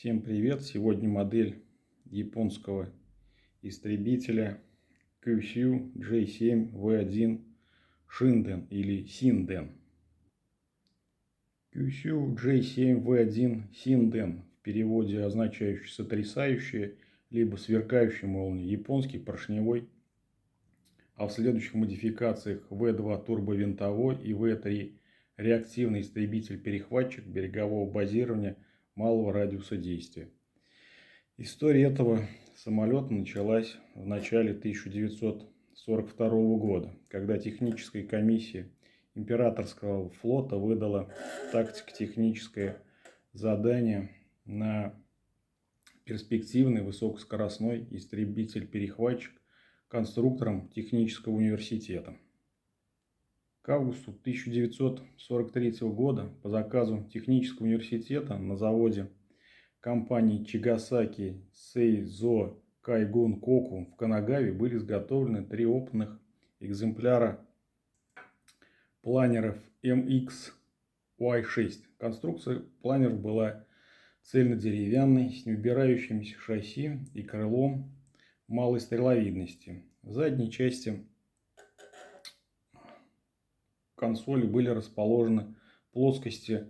Всем привет! Сегодня модель японского истребителя Kyushu J7V1 Shinden или Синден. Kyushu J7V1 Синден в переводе означающий сотрясающая либо сверкающая молния, японский поршневой, а в следующих модификациях V2 турбовинтовой и V3 реактивный истребитель-перехватчик берегового базирования малого радиуса действия. История этого самолета началась в начале 1942 года, когда техническая комиссия императорского флота выдала тактико-техническое задание на перспективный высокоскоростной истребитель-перехватчик конструкторам технического университета. К августу 1943 года по заказу технического университета на заводе компании Чигасаки Сейзо Кайгун Коку в Канагаве были изготовлены 3 опытных экземпляра планеров MX-Y6. Конструкция планеров была цельнодеревянной, с неубирающимся шасси и крылом малой стреловидности. В задней части консоли были расположены плоскости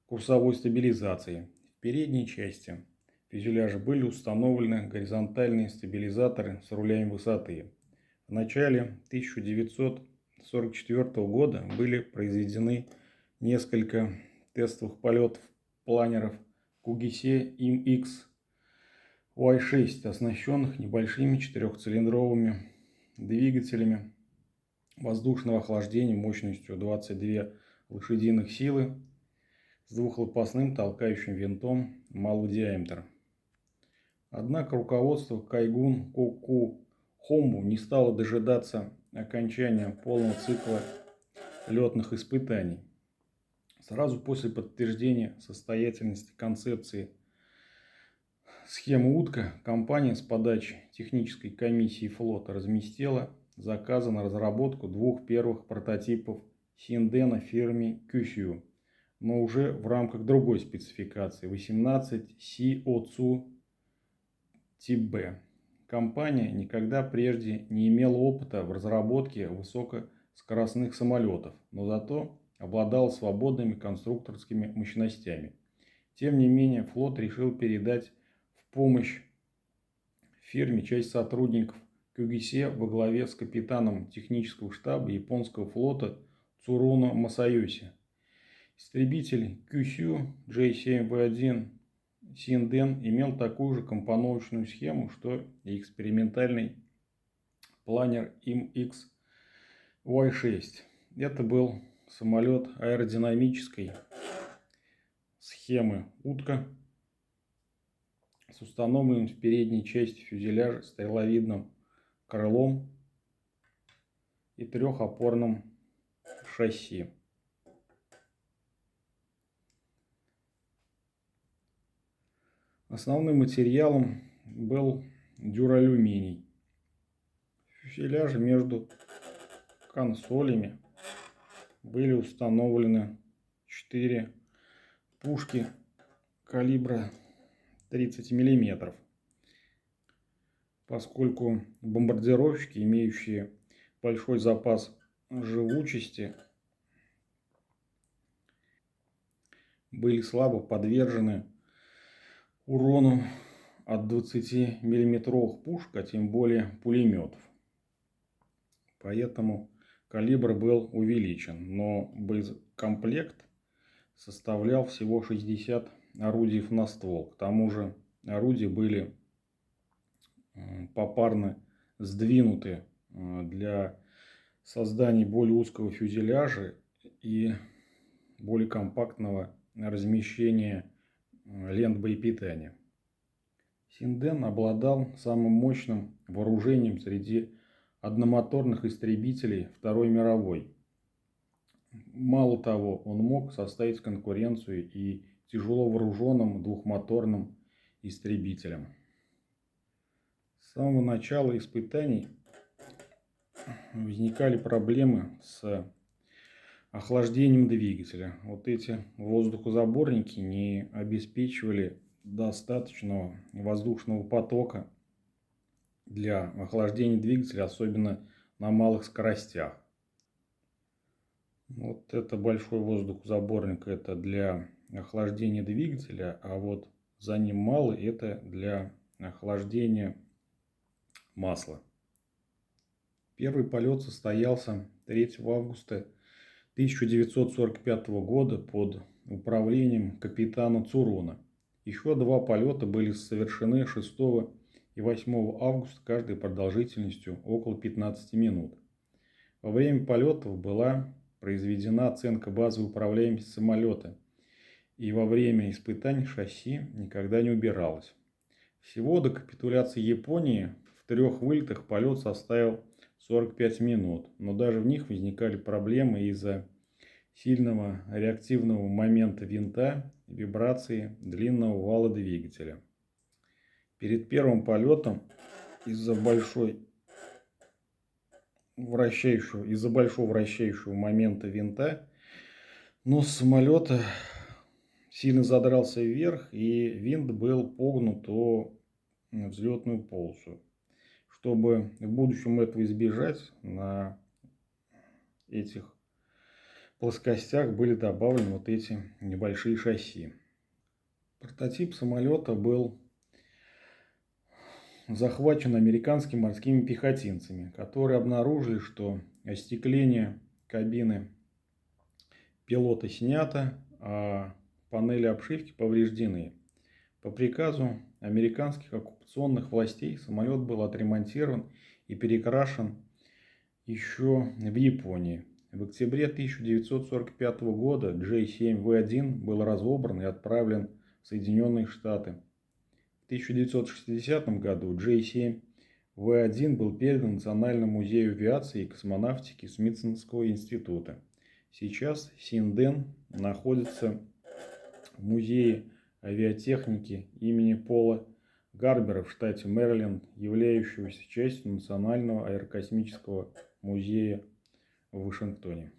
курсовой стабилизации. В передней части фюзеляжа были установлены горизонтальные стабилизаторы с рулями высоты. В начале 1944 года были произведены несколько тестовых полетов планеров Кугисе MX-Y6, оснащенных небольшими четырехцилиндровыми двигателями воздушного охлаждения мощностью 22 лошадиных силы с двухлопастным толкающим винтом малого диаметра. Однако руководство Кайгун Коку Хомбу не стало дожидаться окончания полного цикла летных испытаний. Сразу после подтверждения состоятельности концепции схемы утка, компания с подачи технической комиссии флота разместила заказы на разработку 2 первых прототипов Синдена фирме Kyushu, но уже в рамках другой спецификации 18 Си-Оцу Тиб-Б. Компания никогда прежде не имела опыта в разработке высокоскоростных самолетов, но зато обладала свободными конструкторскими мощностями. Тем не менее, флот решил передать в помощь фирме часть сотрудников Кугисе во главе с капитаном технического штаба японского флота Цуруно Масаюси. Истребитель Kyushu J7V1 Синден имел такую же компоновочную схему, что и экспериментальный планер MX-Y6. Это был самолет аэродинамической схемы утка с установленным в передней части фюзеляжа стреловидным крылом и трехопорным шасси. Основным материалом был дюралюминий. В фюзеляже между консолями были установлены 4 пушки калибра 30 мм, поскольку бомбардировщики, имеющие большой запас живучести, были слабо подвержены урону от 20 миллиметровых пушек, а тем более пулеметов. Поэтому калибр был увеличен, но боекомплект составлял всего 60 орудий на ствол. К тому же орудия были попарно сдвинуты для создания более узкого фюзеляжа и более компактного размещения лент боепитания. Синден обладал самым мощным вооружением среди одномоторных истребителей Второй мировой. Мало того, он мог составить конкуренцию и тяжело вооруженным двухмоторным истребителям. С самого начала испытаний возникали проблемы с охлаждением двигателя. Вот эти воздухозаборники не обеспечивали достаточного воздушного потока для охлаждения двигателя, особенно на малых скоростях. Вот это большой воздухозаборник, это для охлаждения двигателя, а вот за ним малый, это для охлаждения масла. Первый полет состоялся 3 августа 1945 года под управлением капитана Цурона. Еще 2 полета были совершены 6 и 8 августа, каждой продолжительностью около 15 минут. Во время полетов была произведена оценка базовой управляемости самолета, и во время испытаний шасси никогда не убиралось. Всего до капитуляции Японии в 3 вылетах полет составил 45 минут, но даже в них возникали проблемы из-за сильного реактивного момента винта и вибрации длинного вала двигателя. Перед первым полетом из-за большого вращающего момента винта нос самолета сильно задрался вверх, и винт был погнут о взлетную полосу. Чтобы в будущем этого избежать, на этих плоскостях были добавлены вот эти небольшие шасси. Прототип самолета был захвачен американскими морскими пехотинцами, которые обнаружили, что остекление кабины пилота снято, а панели обшивки повреждены. По приказу американских оккупационных властей самолет был отремонтирован и перекрашен еще в Японии. В октябре 1945 года J-7V1 был разобран и отправлен в Соединенные Штаты. В 1960 году J-7V1 был передан Национальному музею авиации и космонавтики Смитсонского института. Сейчас Синден находится в музее авиатехники имени Пола Гарбера в штате Мэриленд, являющегося частью Национального аэрокосмического музея в Вашингтоне.